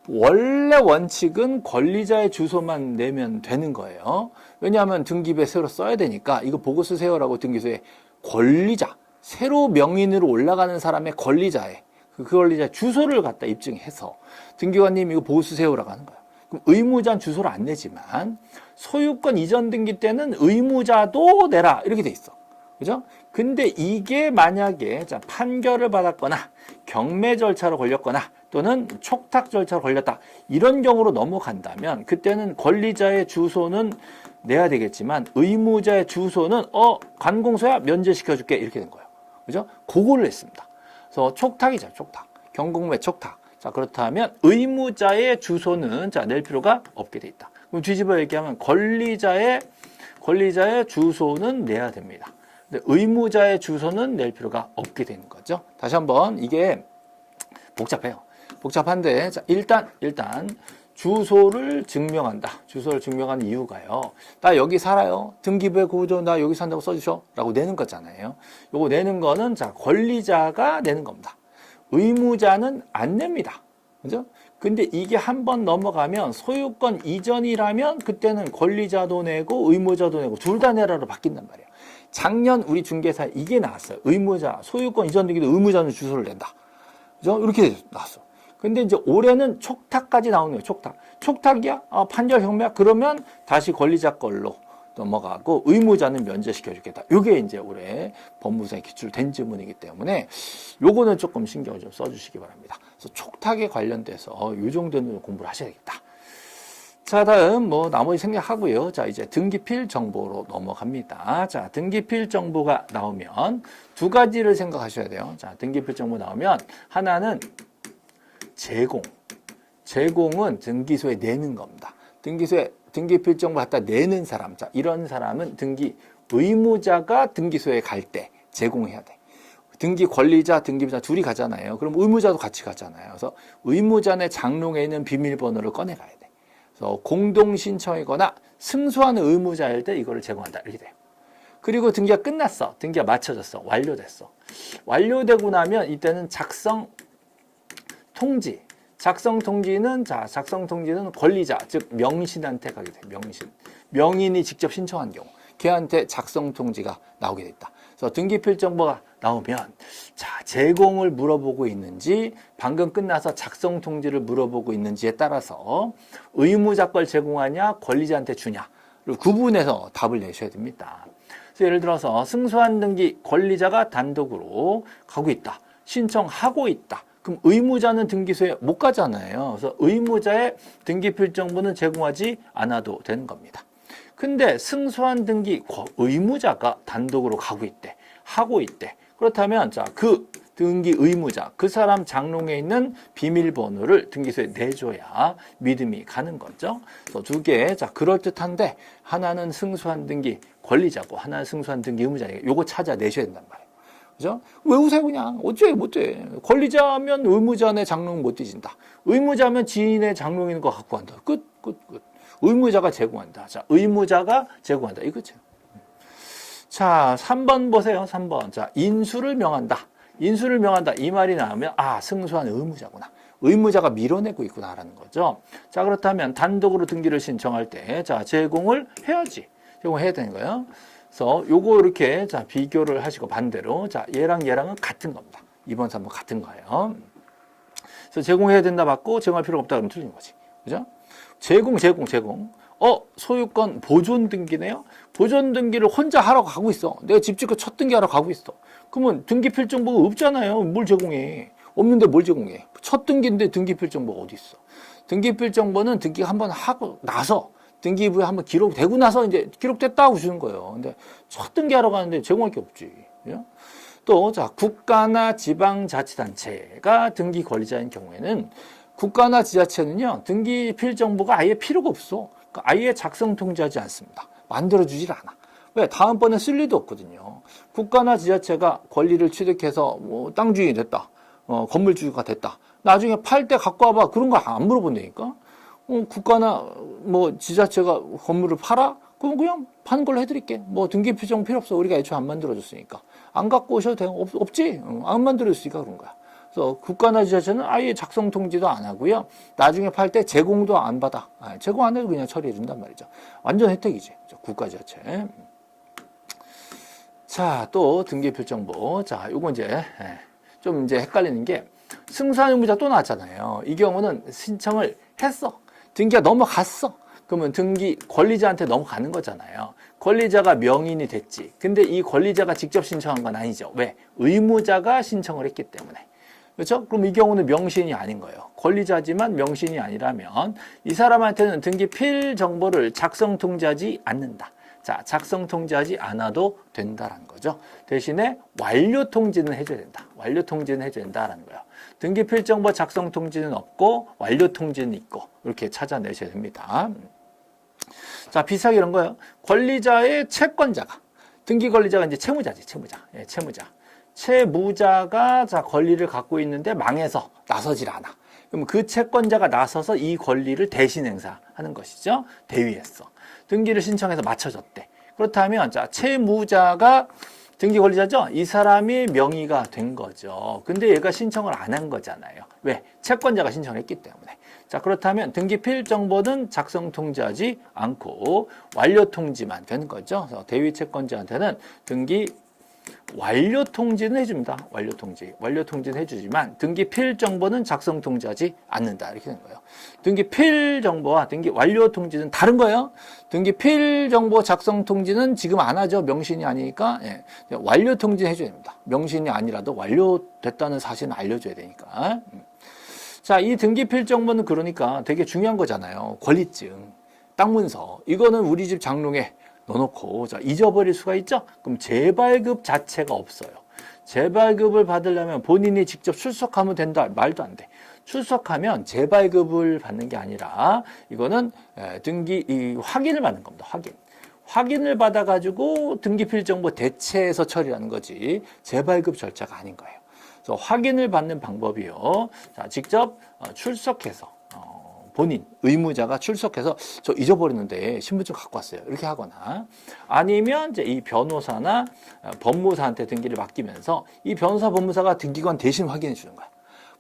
원래 원칙은 권리자의 주소만 내면 되는 거예요. 왜냐하면 등기부에 새로 써야 되니까 이거 보고 쓰세요라고 등기소에 권리자, 새로 명인으로 올라가는 사람의 권리자의 그 권리자 주소를 갖다 입증해서 등기관님 이거 보고 쓰세요라고 하는 거예요. 그럼 의무자는 주소를 안 내지만 소유권 이전 등기 때는 의무자도 내라 이렇게 돼 있어. 그죠? 근데 이게 만약에 판결을 받았거나 경매 절차로 걸렸거나 또는 촉탁 절차로 걸렸다. 이런 경우로 넘어간다면 그때는 권리자의 주소는 내야 되겠지만 의무자의 주소는 관공서야 면제시켜줄게 이렇게 된 거예요. 그죠? 그거를 했습니다. 그래서 촉탁이죠. 촉탁. 경공매 촉탁. 자, 그렇다면 의무자의 주소는 낼 필요가 없게 돼 있다. 그럼 뒤집어 얘기하면 권리자의 주소는 내야 됩니다. 근데 의무자의 주소는 낼 필요가 없게 되는 거죠. 다시 한번 이게 복잡해요. 복잡한데 자, 일단 주소를 증명한다. 주소를 증명하는 이유가요. 나 여기 살아요. 등기부에 그저 나 여기 산다고 써주셔. 라고 내는 거잖아요. 요거 내는 거는 권리자가 내는 겁니다. 의무자는 안 냅니다. 그죠? 근데 이게 한번 넘어가면 소유권 이전이라면 그때는 권리자도 내고 의무자도 내고 둘 다 내라로 바뀐단 말이에요. 작년 우리 중개사에 이게 나왔어요. 의무자, 소유권 이전 등기도 의무자는 주소를 낸다. 그죠? 이렇게 나왔어. 근데 이제 올해는 촉탁까지 나오는 거예요. 촉탁. 촉탁이야? 판결 경매야? 그러면 다시 권리자 걸로 넘어가고 의무자는 면제시켜주겠다. 이게 이제 올해 법무사에 기출된 지문이기 때문에 요거는 조금 신경을 좀 써주시기 바랍니다. 그래서 촉탁에 관련돼서 이 정도는 공부를 하셔야겠다. 자, 다음 나머지 생략하고요. 자, 이제 등기필 정보로 넘어갑니다. 자, 등기필 정보가 나오면 두 가지를 생각하셔야 돼요. 자, 등기필 정보 나오면 하나는 제공은 등기소에 내는 겁니다. 등기소에 등기필 정보 갖다 내는 사람, 자, 이런 사람은 등기 의무자가 등기소에 갈 때 제공해야 돼. 등기 권리자, 등기부자 둘이 가잖아요. 그럼 의무자도 같이 가잖아요. 그래서 의무자의 장롱에 있는 비밀번호를 꺼내가야 돼. 그래서 공동 신청이거나 승소하는 의무자일 때 이거를 제공한다. 이렇게 돼요. 그리고 등기가 끝났어. 등기가 맞춰졌어. 완료됐어. 완료되고 나면 이때는 작성 통지, 작성 통지는 권리자, 즉 명신한테 가게 돼. 명신. 명인이 직접 신청한 경우 걔한테 작성 통지가 나오게 됐다. 그래서 등기 필정보가 나오면 자, 제공을 물어보고 있는지 방금 끝나서 작성 통지를 물어보고 있는지에 따라서 의무자 걸 제공하냐 권리자한테 주냐를 구분해서 답을 내셔야 됩니다. 그래서 예를 들어서 승소한 등기 권리자가 단독으로 가고 있다. 신청하고 있다. 그럼 의무자는 등기소에 못 가잖아요. 그래서 의무자의 등기 필정보는 제공하지 않아도 되는 겁니다. 근데 승소한 등기 의무자가 단독으로 가고 있대. 하고 있대. 그렇다면 자, 그 등기 의무자, 그 사람 장롱에 있는 비밀번호를 등기소에 내줘야 믿음이 가는 거죠. 그래서 두 개, 자, 그럴듯한데 하나는 승소한 등기 권리자고 하나는 승소한 등기 의무자니까 요거 찾아내셔야 된단 말이에요. 그죠? 외우세요, 그냥. 어째 못해. 권리자면 의무자의 장롱 못 뒤진다. 의무자면 지인의 장롱 있는 거 갖고 간다. 끝. 의무자가 제공한다. 자, 의무자가 제공한다. 이거죠. 자, 3번 보세요. 3번. 자, 인수를 명한다. 인수를 명한다. 이 말이 나오면 아, 승소한 의무자구나. 의무자가 밀어내고 있구나라는 거죠. 자, 그렇다면 단독으로 등기를 신청할 때 자, 제공을 해야지. 제공해야 되는 거예요. 그래서 요거 이렇게 자, 비교를 하시고 반대로 자, 얘랑 얘랑은 같은 겁니다. 2번, 3번 같은 거예요. 그래서 제공해야 된다 받고 제공할 필요가 없다 그러면 틀린 거지. 그죠? 제공. 소유권 보존 등기네요. 보존 등기를 혼자 하러 가고 있어. 내가 집 짓고 첫 등기하러 가고 있어. 그러면 등기 필정보가 없잖아요. 뭘 제공해? 없는데 뭘 제공해? 첫 등기인데 등기 필정보가 어디 있어? 등기 필정보는 등기 한번 하고 나서 등기부에 한번 기록되고 나서 이제 기록됐다고 주는 거예요. 근데 첫 등기하러 가는데 제공할 게 없지. 그죠? 또 자, 국가나 지방자치단체가 등기 권리자인 경우에는 국가나 지자체는요, 등기 필정보가 아예 필요가 없어. 그러니까 아예 작성 통지하지 않습니다. 만들어주질 않아. 왜? 다음번에 쓸 일도 없거든요. 국가나 지자체가 권리를 취득해서 뭐 땅 주인이 됐다. 건물 주유가 됐다. 나중에 팔 때 갖고 와봐. 그런 거 안 물어본다니까. 국가나 뭐 지자체가 건물을 팔아? 그럼 그냥 파는 걸로 해드릴게. 뭐 등기 필정 필요 없어. 우리가 애초에 안 만들어줬으니까. 안 갖고 오셔도 돼. 없지? 안 만들어줬으니까 그런 거야. 그래서 국가나 지자체는 아예 작성 통지도 안 하고요. 나중에 팔 때 제공도 안 받아. 제공 안 해도 그냥 처리해 준단 말이죠. 완전 혜택이지. 국가 지자체. 자, 또 등기 필정보. 자, 요거 이제 좀 이제 헷갈리는 게 승소한 의무자 또 나왔잖아요. 이 경우는 신청을 했어. 등기가 넘어갔어. 그러면 등기 권리자한테 넘어가는 거잖아요. 권리자가 명인이 됐지. 근데 이 권리자가 직접 신청한 건 아니죠. 왜? 의무자가 신청을 했기 때문에. 그렇죠? 그럼 이 경우는 명신이 아닌 거예요. 권리자지만 명신이 아니라면 이 사람한테는 등기 필 정보를 작성 통지하지 않는다. 자, 작성 통지하지 않아도 된다라는 거죠. 대신에 완료 통지는 해줘야 된다. 완료 통지는 해줘야 된다라는 거예요. 등기 필 정보 작성 통지는 없고 완료 통지는 있고 이렇게 찾아내셔야 됩니다. 자, 비슷하게 이런 거예요. 권리자의 채권자가 등기 권리자가 이제 채무자지, 채무자. 예, 채무자. 채무자가 자, 권리를 갖고 있는데 망해서 나서질 않아. 그럼 그 채권자가 나서서 이 권리를 대신 행사하는 것이죠. 대위했어. 등기를 신청해서 맞춰줬대. 그렇다면 자, 채무자가 등기 권리자죠? 이 사람이 명의가 된 거죠. 근데 얘가 신청을 안 한 거잖아요. 왜? 채권자가 신청을 했기 때문에. 자, 그렇다면 등기 필 정보는 작성 통지하지 않고 완료 통지만 되는 거죠. 그래서 대위 채권자한테는 등기 완료 통지는 해줍니다. 완료 통지. 완료 통지는 해주지만 등기 필 정보는 작성 통지하지 않는다. 이렇게 되는 거예요. 등기 필 정보와 등기 완료 통지는 다른 거예요. 등기 필 정보 작성 통지는 지금 안 하죠. 명신이 아니니까. 예. 완료 통지는 해줘야 됩니다. 명신이 아니라도 완료됐다는 사실은 알려줘야 되니까. 자, 이 등기 필 정보는 그러니까 되게 중요한 거잖아요. 권리증, 땅 문서. 이거는 우리 집 장롱에 넣어놓고 자, 잊어버릴 수가 있죠? 그럼 재발급 자체가 없어요. 재발급을 받으려면 본인이 직접 출석하면 된다. 말도 안 돼. 출석하면 재발급을 받는 게 아니라 이거는 등기 확인을 받는 겁니다. 확인을 받아가지고 등기필 정보 대체해서 처리하는 거지 재발급 절차가 아닌 거예요. 그래서 확인을 받는 방법이요. 자, 직접 출석해서 본인, 의무자가 출석해서 저 잊어버렸는데 신분증 갖고 왔어요. 이렇게 하거나 아니면 이제 이 변호사나 법무사한테 등기를 맡기면서 이 변호사, 법무사가 등기관 대신 확인해 주는 거야.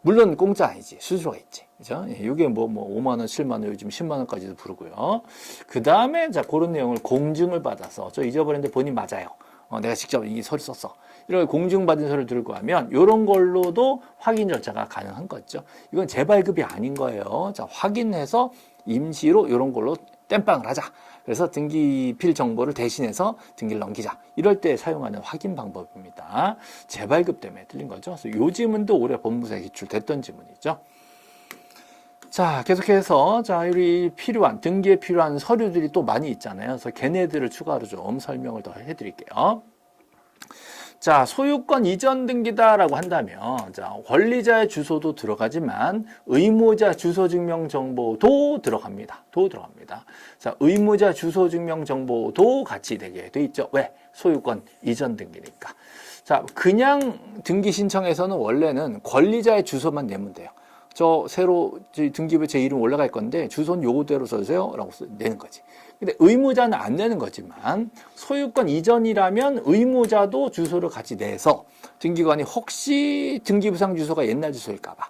물론 공짜 아니지. 수수료가 있지. 그죠? 예, 이게 뭐 5만 원, 7만 원, 요즘 10만 원까지도 부르고요. 그 다음에 자, 그런 내용을 공증을 받아서 저 잊어버렸는데 본인 맞아요. 내가 직접 이 서류 썼어. 이렇게 공증받은 서류를 들고 하면 이런 걸로도 확인 절차가 가능한 거죠. 이건 재발급이 아닌 거예요. 자, 확인해서 임시로 이런 걸로 땜빵을 하자. 그래서 등기필 정보를 대신해서 등기를 넘기자. 이럴 때 사용하는 확인 방법입니다. 재발급 때문에 틀린 거죠. 그래서 요 지문도 올해 법무사에 기출됐던 지문이죠. 자, 계속해서 자, 우리 필요한 등기에 필요한 서류들이 또 많이 있잖아요. 그래서 걔네들을 추가로 좀 설명을 더 해드릴게요. 자, 소유권 이전 등기다라고 한다면, 자, 권리자의 주소도 들어가지만 의무자 주소 증명 정보도 들어갑니다. 자, 의무자 주소 증명 정보도 같이 되게 돼 있죠. 왜? 소유권 이전 등기니까. 자, 그냥 등기 신청에서는 원래는 권리자의 주소만 내면 돼요. 저 새로 등기부에 제 이름 올라갈 건데 주소는 요거대로 써주세요 라고 내는 거지. 근데 의무자는 안 내는 거지만 소유권 이전이라면 의무자도 주소를 같이 내서 등기관이 혹시 등기부상 주소가 옛날 주소일까봐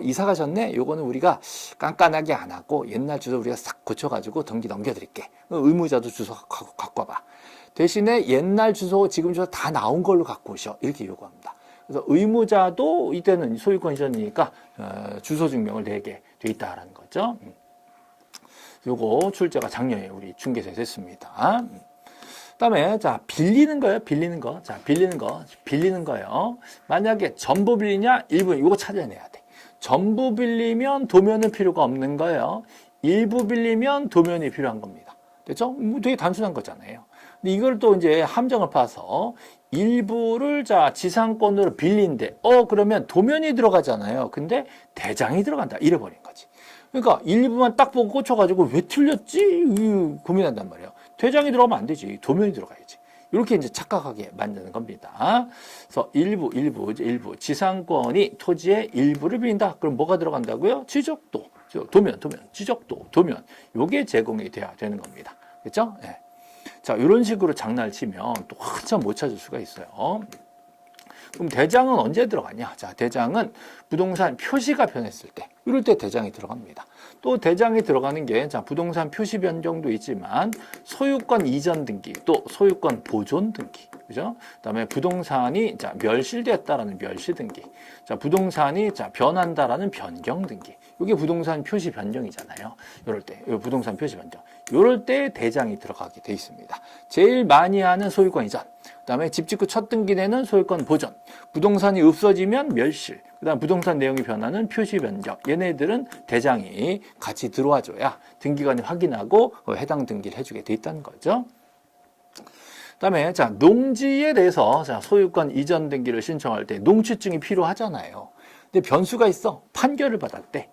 이사 가셨네? 요거는 우리가 깐깐하게 안 하고 옛날 주소 우리가 싹 고쳐가지고 등기 넘겨드릴게. 의무자도 주소 갖고 와봐. 대신에 옛날 주소 지금 주소 다 나온 걸로 갖고 오셔. 이렇게 요구합니다. 그래서 의무자도 이때는 소유권 이전이니까 주소 증명을 내게 돼 있다라는 거죠. 요거 출제가 작년에 우리 중개소에서 했습니다. 그다음에 자, 빌리는 거예요. 자, 빌리는 거예요. 만약에 전부 빌리냐, 일부 이거 찾아내야 돼. 전부 빌리면 도면은 필요가 없는 거예요. 일부 빌리면 도면이 필요한 겁니다. 됐죠? 뭐 되게 단순한 거잖아요. 근데 이걸 또 이제 함정을 파서 일부를 자, 지상권으로 빌린데 그러면 도면이 들어가잖아요. 근데 대장이 들어간다. 잃어버린 거지. 그러니까 일부만 딱 보고 꽂혀가지고 왜 틀렸지? 고민한단 말이에요. 대장이 들어가면 안 되지. 도면이 들어가야지. 이렇게 이제 착각하게 만드는 겁니다. 그래서 일부, 지상권이 토지의 일부를 빌린다. 그럼 뭐가 들어간다고요? 지적도, 도면, 지적도, 도면. 요게 제공이 돼야 되는 겁니다. 그렇죠? 네. 자, 이런 식으로 장난을 치면 또 한참 못 찾을 수가 있어요. 그럼 대장은 언제 들어가냐? 자, 대장은 부동산 표시가 변했을 때, 이럴 때 대장이 들어갑니다. 또 대장이 들어가는 게, 자, 부동산 표시 변경도 있지만, 소유권 이전 등기, 또 소유권 보존 등기, 그죠? 그 다음에 부동산이, 자, 멸실되었다라는 멸시 등기, 자, 부동산이, 자, 변한다라는 변경 등기. 이게 부동산 표시 변경이잖아요. 이럴 때, 부동산 표시 변경. 이럴 때 대장이 들어가게 돼 있습니다. 제일 많이 하는 소유권 이전. 그 다음에 집 짓고 첫 등기 내는 소유권 보존, 부동산이 없어지면 멸실, 그 다음 부동산 내용이 변하는 표시 변경, 얘네들은 대장이 같이 들어와줘야 등기관이 확인하고 해당 등기를 해주게 돼 있다는 거죠. 그 다음에 자, 농지에 대해서 자, 소유권 이전 등기를 신청할 때 농취증이 필요하잖아요. 근데 변수가 있어. 판결을 받았대.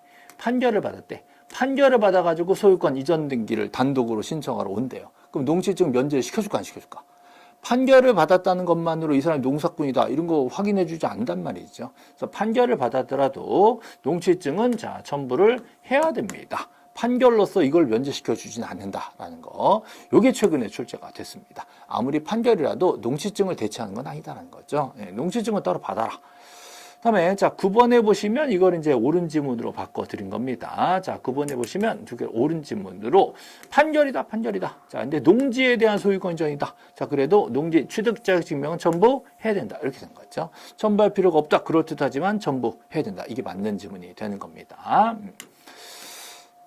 판결을 받아가지고 소유권 이전 등기를 단독으로 신청하러 온대요. 그럼 농취증 면제를 시켜줄까 안 시켜줄까? 판결을 받았다는 것만으로 이 사람이 농사꾼이다 이런 거 확인해 주지 않는단 말이죠. 그래서 판결을 받았더라도 농취증은 자, 첨부를 해야 됩니다. 판결로서 이걸 면제시켜 주지는 않는다라는 거. 요게 최근에 출제가 됐습니다. 아무리 판결이라도 농취증을 대체하는 건 아니다라는 거죠. 네, 농취증은 따로 받아라. 다음에 자, 9번에 보시면 이걸 이제 옳은 지문으로 바꿔 드린 겁니다. 자, 9번에 보시면 두 개 옳은 지문으로 판결이다. 자, 근데 농지에 대한 소유권 이전이다. 자, 그래도 농지 취득자격 증명은 첨부해야 된다. 이렇게 된 거죠. 첨부할 필요가 없다. 그럴듯하지만 첨부해야 된다. 이게 맞는 지문이 되는 겁니다.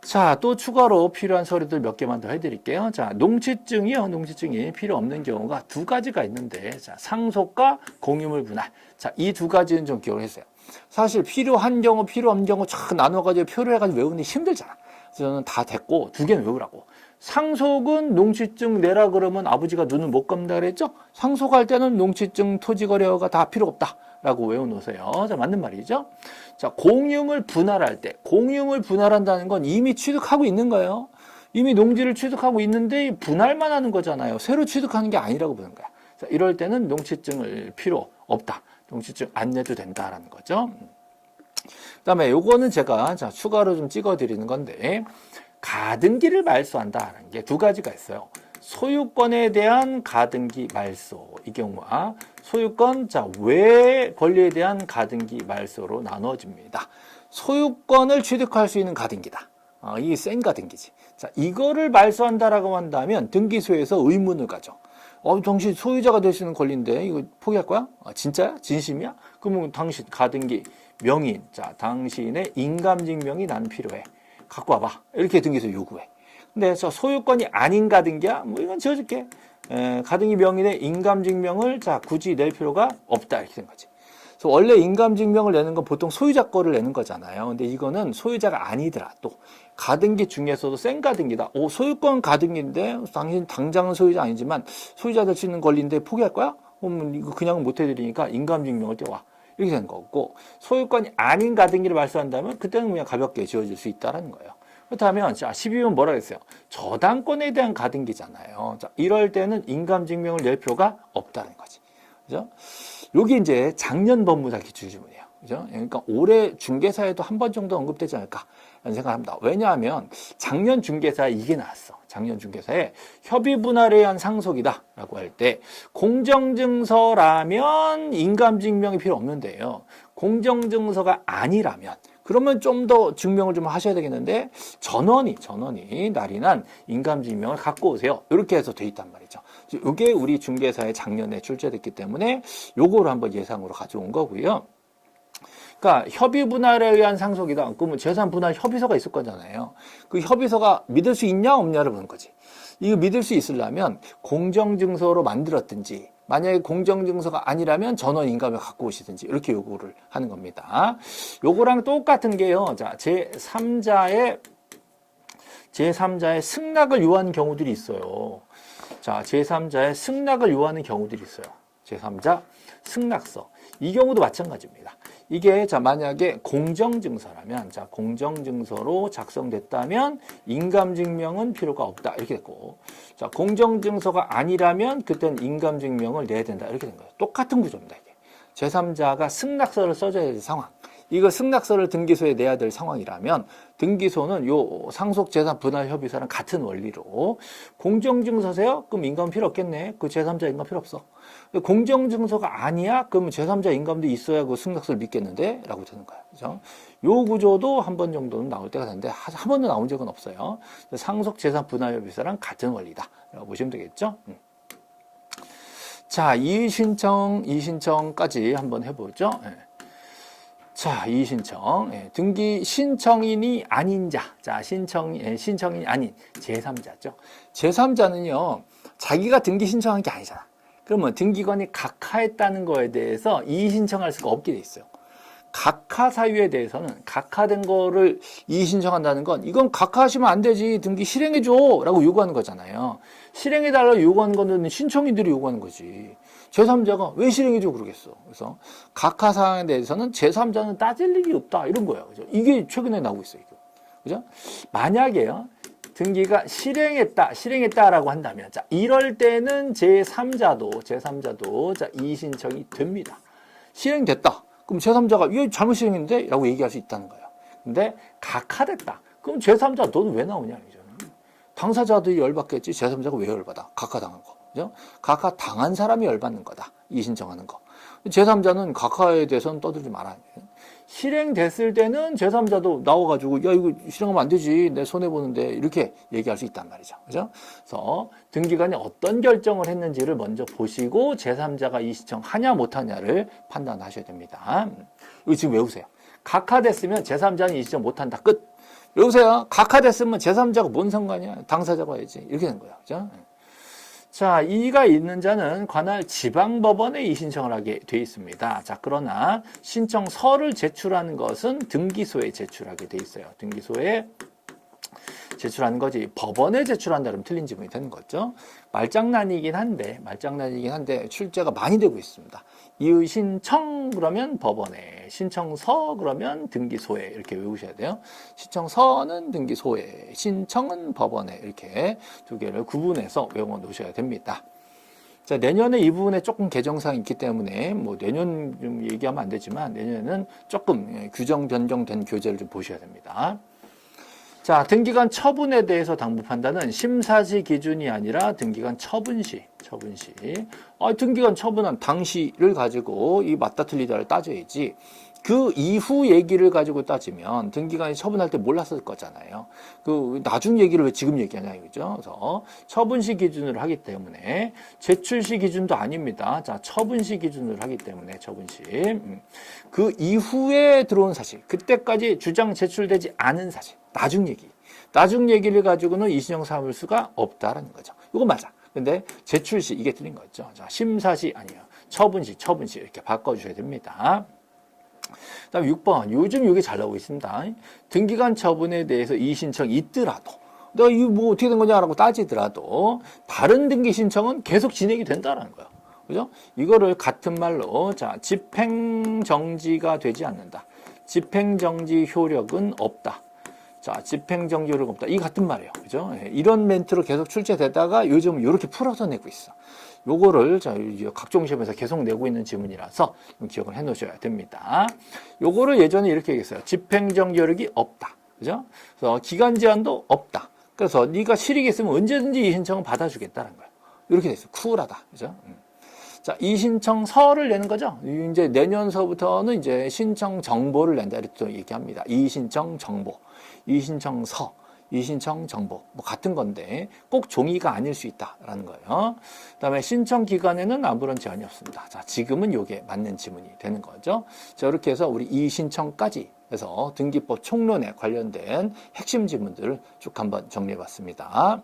자, 또 추가로 필요한 서류들 몇 개만 더 해드릴게요. 자, 농취증이 필요 없는 경우가 두 가지가 있는데, 자, 상속과 공유물 분할. 자, 이 두 가지는 좀 기억을 했어요. 사실 필요한 경우, 필요 없는 경우 쫙 나눠가지고 표를 해가지고 외우는 게 힘들잖아. 그래서 저는 다 됐고, 두 개는 외우라고. 상속은 농취증 내라 그러면 아버지가 눈을 못 감다 그랬죠? 상속할 때는 농취증, 토지거래허가 다 필요 없다. 라고 외워놓으세요. 자, 맞는 말이죠? 자, 공유물 분할할 때, 공유물 분할한다는 건 이미 취득하고 있는 거예요. 이미 농지를 취득하고 있는데 분할만 하는 거잖아요. 새로 취득하는 게 아니라고 보는 거야. 자, 이럴 때는 농취증을 필요 없다. 농취증 안 내도 된다라는 거죠. 그 다음에 요거는 제가 자, 추가로 좀 찍어드리는 건데, 가등기를 말소한다라는 게 두 가지가 있어요. 소유권에 대한 가등기 말소 이 경우와 소유권, 자, 외 권리에 대한 가등기 말소로 나눠집니다. 소유권을 취득할 수 있는 가등기다. 이게 센 가등기지. 자, 이거를 말소한다라고 한다면 등기소에서 의문을 가져. 당신 소유자가 될 수 있는 권리인데 이거 포기할 거야? 진짜야? 진심이야? 그러면 당신 가등기 명인, 자, 당신의 인감증명이 나는 필요해. 갖고 와봐. 이렇게 등기소 요구해. 근데 저 소유권이 아닌 가등기야? 뭐 이건 지어줄게. 가등기 명인의 인감증명을 자 굳이 낼 필요가 없다 이렇게 된 거지. 그래서 원래 인감증명을 내는 건 보통 소유자 거를 내는 거잖아요. 근데 이거는 소유자가 아니더라. 또 가등기 중에서도 센 가등기다. 소유권 가등기인데 당신 당장은 소유자 아니지만 소유자 될 수 있는 권리인데 포기할 거야? 그럼 이거 그냥 못 해드리니까 인감증명을 떼와. 이렇게 되는 거고 소유권이 아닌 가등기를 말소한다면 그때는 그냥 가볍게 지어줄 수 있다는 거예요. 그렇다면 자 12번 뭐라 그랬어요? 저당권에 대한 가등기잖아요. 자, 이럴 때는 인감증명을 낼 필요가 없다는 거지. 그죠? 여기 이제 작년 법무사 기출지문이에요. 그죠? 그러니까 올해 중개사에도 한 번 정도 언급되지 않을까 라는 생각을 합니다. 왜냐하면 작년 중개사에 이게 나왔어. 작년 중개사에 협의 분할에 의한 상속이다 라고 할 때 공정증서라면 인감증명이 필요 없는데요. 공정증서가 아니라면 그러면 좀 더 증명을 좀 하셔야 되겠는데 전원이 날인한 인감증명을 갖고 오세요. 이렇게 해서 돼 있단 말이죠. 이게 우리 중개사에 작년에 출제됐기 때문에 요거를 한번 예상으로 가져온 거고요. 그러니까 협의 분할에 의한 상속이다. 그러면 재산 분할 협의서가 있을 거잖아요. 그 협의서가 믿을 수 있냐 없냐를 보는 거지. 이거 믿을 수 있으려면 공정증서로 만들었든지 만약에 공정증서가 아니라면 전원 인감을 갖고 오시든지 이렇게 요구를 하는 겁니다. 요거랑 똑같은 게요. 자, 제3자의 승낙을 요하는 경우들이 있어요. 자, 제3자의 승낙을 요하는 경우들이 있어요. 제3자 승낙서. 이 경우도 마찬가지입니다. 이게 자 만약에 공정증서라면 자 공정증서로 작성됐다면 인감증명은 필요가 없다 이렇게 됐고 자 공정증서가 아니라면 그땐 인감증명을 내야 된다 이렇게 된 거예요. 똑같은 구조입니다. 이게 제3자가 승낙서를 써줘야 될 상황. 이거 승낙서를 등기소에 내야 될 상황이라면 등기소는 요 상속재산 분할 협의서랑 같은 원리로 공정증서세요? 그럼 인감 필요 없겠네. 그 제3자 인감 필요 없어. 공정증서가 아니야? 그러면 제3자 인감도 있어야 그 승낙서를 믿겠는데? 라고 되는 거야. 그죠? 요 구조도 한 번 정도는 나올 때가 되는데 한 번도 나온 적은 없어요. 상속재산 분할 협의서랑 같은 원리다. 라고 보시면 되겠죠? 자, 이의신청까지 한번 해보죠. 자, 이의신청. 등기 신청인이 아닌 자. 자, 신청인이 아닌 제3자죠. 제3자는요, 자기가 등기 신청한 게 아니잖아. 그러면 등기관이 각하했다는 거에 대해서 이의신청할 수가 없게 돼 있어요. 각하 사유에 대해서는 각하된 거를 이의신청한다는 건 이건 각하하시면 안 되지. 등기 실행해줘. 라고 요구하는 거잖아요. 실행해달라고 요구하는 거는 신청인들이 요구하는 거지. 제3자가 왜 실행해줘 그러겠어. 그래서 각하 사항에 대해서는 제3자는 따질 일이 없다. 이런 거예요. 그죠? 이게 최근에 나오고 있어요. 이거. 그죠? 만약에요. 등기가 실행했다라고 한다면 자, 이럴 때는 제3자도 자, 이의신청이 됩니다. 실행됐다. 그럼 제3자가 이거 잘못 실행했는데? 라고 얘기할 수 있다는 거예요. 근데 각하됐다. 그럼 제3자 너는 왜 나오냐? 당사자들이 열받겠지. 제3자가 왜 열받아? 각하당한 거. 그죠? 각하 당한 사람이 열받는 거다. 이의신청하는 거. 제3자는 각하에 대해서는 떠들지 말아야 돼요. 실행됐을 때는 제3자도 나와가지고 야 이거 실행하면 안 되지. 내 손해보는데 이렇게 얘기할 수 있단 말이죠. 그죠? 그래서 등기관이 어떤 결정을 했는지를 먼저 보시고 제3자가 이의신청하냐 못하냐를 판단하셔야 됩니다. 이거 지금 외우세요. 각하됐으면 제3자는 이의신청 못한다. 끝. 외우세요. 각하됐으면 제3자가 뭔 상관이야. 당사자가 해야지. 이렇게 된 거야. 그죠? 자, 이의가 있는 자는 관할 지방법원에 이의신청을 하게 돼 있습니다. 자, 그러나 신청서를 제출하는 것은 등기소에 제출하게 돼 있어요. 등기소에 제출하는 거지 법원에 제출한다 그러면 틀린 지문이 되는 거죠. 말장난이긴 한데 출제가 많이 되고 있습니다. 이의 신청 그러면 법원에, 신청서 그러면 등기소에 이렇게 외우셔야 돼요. 신청서는 등기소에, 신청은 법원에 이렇게 두 개를 구분해서 외워 놓으셔야 됩니다. 자, 내년에 이 부분에 조금 개정사항이 있기 때문에 뭐 내년 좀 얘기하면 안 되지만 내년에는 조금 규정 변경된 교재를 좀 보셔야 됩니다. 자, 등기관 처분에 대해서 당부 판단은 심사시 기준이 아니라 등기관 처분시. 등기관 처분한 당시를 가지고 이 맞다 틀리다를 따져야지. 그 이후 얘기를 가지고 따지면 등기관이 처분할 때 몰랐을 거잖아요. 그 나중 얘기를 왜 지금 얘기하냐 이거죠. 그래서 처분시 기준으로 하기 때문에 제출시 기준도 아닙니다. 자, 처분시 기준으로 하기 때문에 처분시. 그 이후에 들어온 사실, 그때까지 주장 제출되지 않은 사실, 나중 얘기를 가지고는 이신청 삼을 수가 없다라는 거죠. 이거 맞아. 근데 제출시 이게 틀린 거죠. 자, 심사시 아니에요. 처분시 이렇게 바꿔주셔야 됩니다. 다음 6번. 요즘 이게 잘 나오고 있습니다. 등기관 처분에 대해서 이의신청이 있더라도, 내가 이거 뭐 어떻게 된 거냐라고 따지더라도, 다른 등기 신청은 계속 진행이 된다는 거예요. 그죠? 이거를 같은 말로, 자, 집행정지가 되지 않는다. 집행정지 효력은 없다. 자, 집행정지 효력 없다. 이 같은 말이에요. 그죠? 이런 멘트로 계속 출제되다가 요즘 이렇게 풀어서 내고 있어. 요거를 자, 각종 시험에서 계속 내고 있는 지문이라서 기억을 해 놓으셔야 됩니다. 요거를 예전에 이렇게 얘기했어요. 집행정지 효력이 없다. 그죠? 그래서 기간 제한도 없다. 그래서 네가 실익이 있으면 언제든지 이 신청은 받아주겠다는 거예요. 이렇게 돼 있어요. 쿨하다. 그죠? 자, 이 신청서를 내는 거죠. 이제 내년서부터는 이제 신청 정보를 낸다. 이렇게 또 얘기합니다. 이 신청 정보, 이 신청서, 이 신청 정보, 뭐 같은 건데 꼭 종이가 아닐 수 있다라는 거예요. 그다음에 신청 기간에는 아무런 제한이 없습니다. 자, 지금은 이게 맞는 지문이 되는 거죠. 자, 이렇게 해서 우리 이 신청까지 해서 등기법 총론에 관련된 핵심 지문들을 쭉 한번 정리해봤습니다.